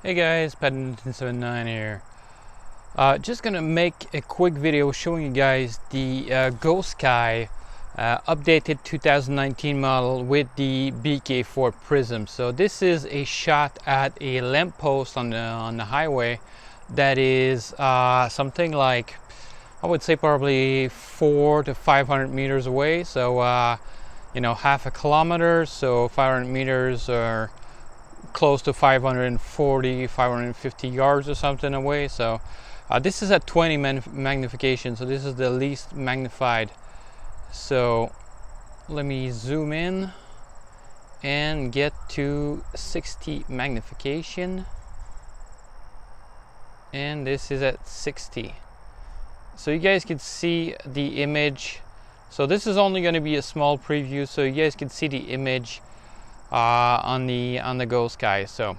Hey guys, Paddington79 here. Just gonna make a quick video showing you guys the Gosky updated 2019 model with the BK4 prism. So this is a shot at a lamppost on the highway that is something like, I would say, probably 400 to 500 meters away. So half a kilometer, so 500 meters are close to 540 550 yards or something away. So this is at 20 magnification, so this is the least magnified. So let me zoom in and get to 60 magnification, and this is at 60, so you guys can see the image. So this is only going to be a small preview, so you guys can see the image on the Gosky. So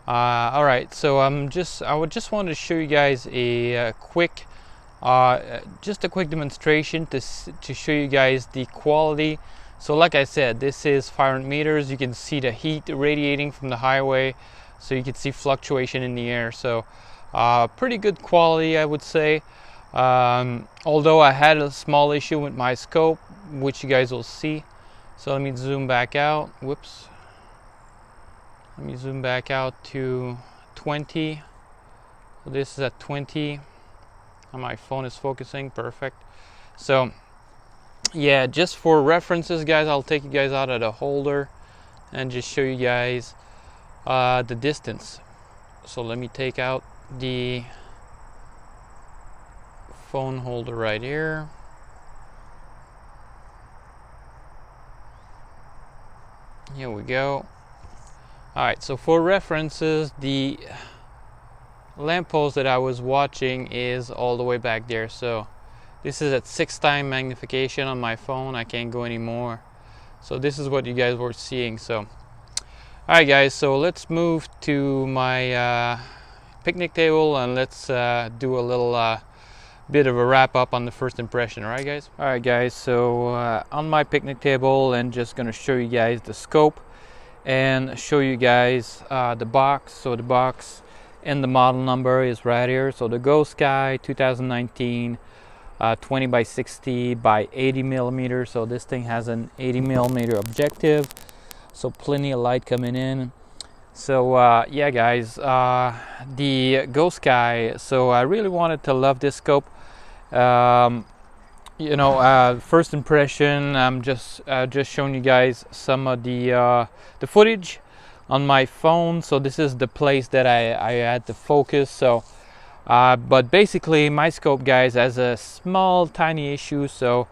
all right, so I would just want to show you guys a quick just a quick demonstration to show you guys the quality. So like I said, this is 500 meters. You can see the heat radiating from the highway, so you can see fluctuation in the air. So pretty good quality, I would say. Although I had a small issue with my scope, which you guys will see. So let me zoom back out. Whoops. Let me zoom back out to 20. So this is at 20. And my phone is focusing. Perfect. So yeah, just for references, guys, I'll take you guys out of the holder and just show you guys the distance. So let me take out the phone holder right here. Here we go. All right, so for references, the lamppost that I was watching is all the way back there. So this is at 6x magnification on my phone. I can't go anymore. So this is what you guys were seeing. So all right, guys, so let's move to my picnic table and let's do a little bit of a wrap up on the first impression. All right, guys. All right, guys, so on my picnic table, and just gonna show you guys the scope and show you guys the box. So the box and the model number is right here. So the Gosky 2019 20 by 60 by 80 millimeters. So this thing has an 80 millimeter objective, so plenty of light coming in. So yeah, guys, the Gosky, so I really wanted to love this scope. First impression, I'm just showing you guys some of the footage on my phone. So this is the place that I had to focus. So but basically my scope, guys, has a small tiny issue. So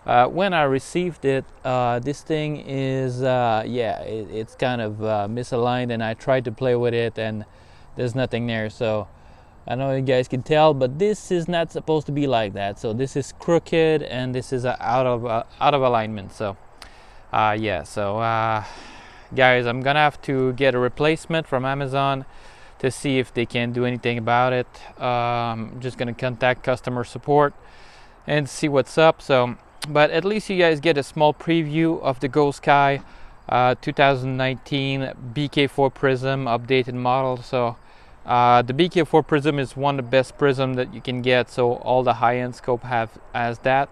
when I received it, this thing is it's kind of misaligned, and I tried to play with it and there's nothing there. So I know you guys can tell, but this is not supposed to be like that. So this is crooked and this is out of alignment. So yeah, so guys, I'm gonna have to get a replacement from Amazon to see if they can do anything about it. I'm just gonna contact customer support and see what's up. So but at least you guys get a small preview of the Gosky 2019 BK4 prism updated model. So the BK4 prism is one of the best prism that you can get, so all the high-end scope has that.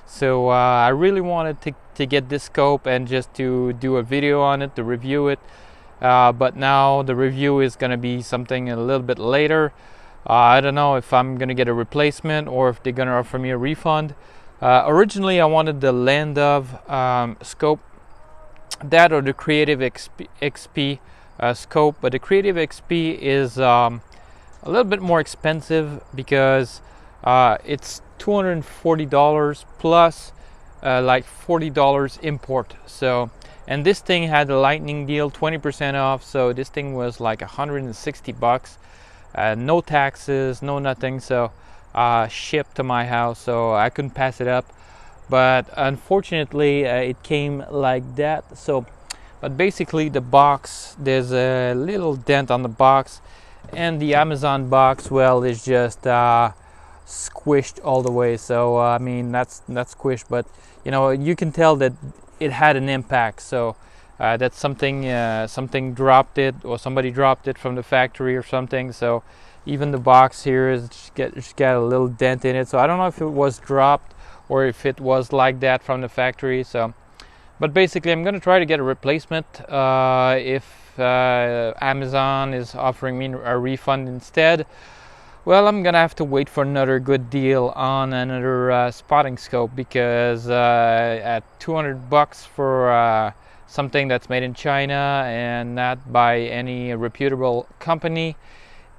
So I really wanted to get this scope and just to do a video on it, to review it, but now the review is going to be something a little bit later. I don't know if I'm going to get a replacement or if they're going to offer me a refund. Originally I wanted the Land of scope, that or the Creative XP scope, but the Creative XP is a little bit more expensive because it's $240 plus like $40 import. So, and this thing had a lightning deal, 20% off, so this thing was like $160, no taxes, no nothing. So shipped to my house, so I couldn't pass it up. But unfortunately it came like that. So but basically the box, there's a little dent on the box, and the Amazon box, well, is just squished all the way. So I mean, that's squished, but you know, you can tell that it had an impact. So That's something dropped it, or somebody dropped it from the factory or something. So even the box here is just got a little dent in it. So I don't know if it was dropped or if it was like that from the factory. So, but basically, I'm gonna try to get a replacement if Amazon is offering me a refund instead. Well, I'm gonna have to wait for another good deal on another spotting scope, because at $200 for something that's made in China and not by any reputable company,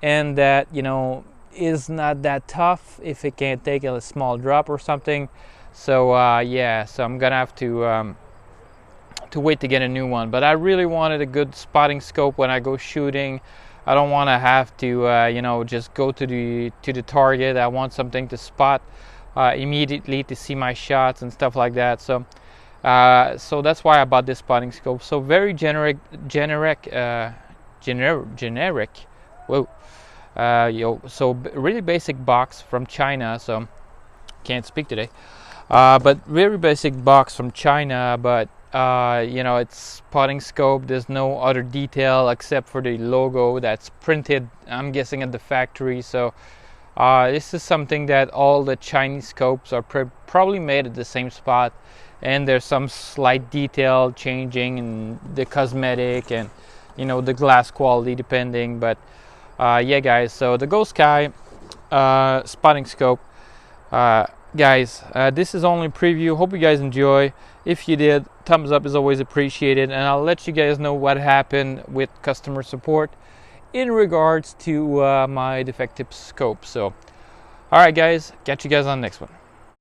and that, you know, is not that tough if it can't take a small drop or something. So yeah, so I'm gonna have to wait to get a new one. But I really wanted a good spotting scope when I go shooting. I don't want to have to you know, just go to the target. I want something to spot immediately to see my shots and stuff like that. So so that's why I bought this spotting scope. So very generic. Whoa. So really basic box from China. So can't speak today. But very basic box from China. But you know, it's spotting scope. There's no other detail except for the logo that's printed, I'm guessing, at the factory. So this is something that all the Chinese scopes are probably made at the same spot, and there's some slight detail changing in the cosmetic and, you know, the glass quality depending. But yeah guys, so the Gosky spotting scope, guys, this is only a preview. Hope you guys enjoy. If you did, thumbs up is always appreciated, and I'll let you guys know what happened with customer support in regards to my defective scope. So alright guys, catch you guys on the next one.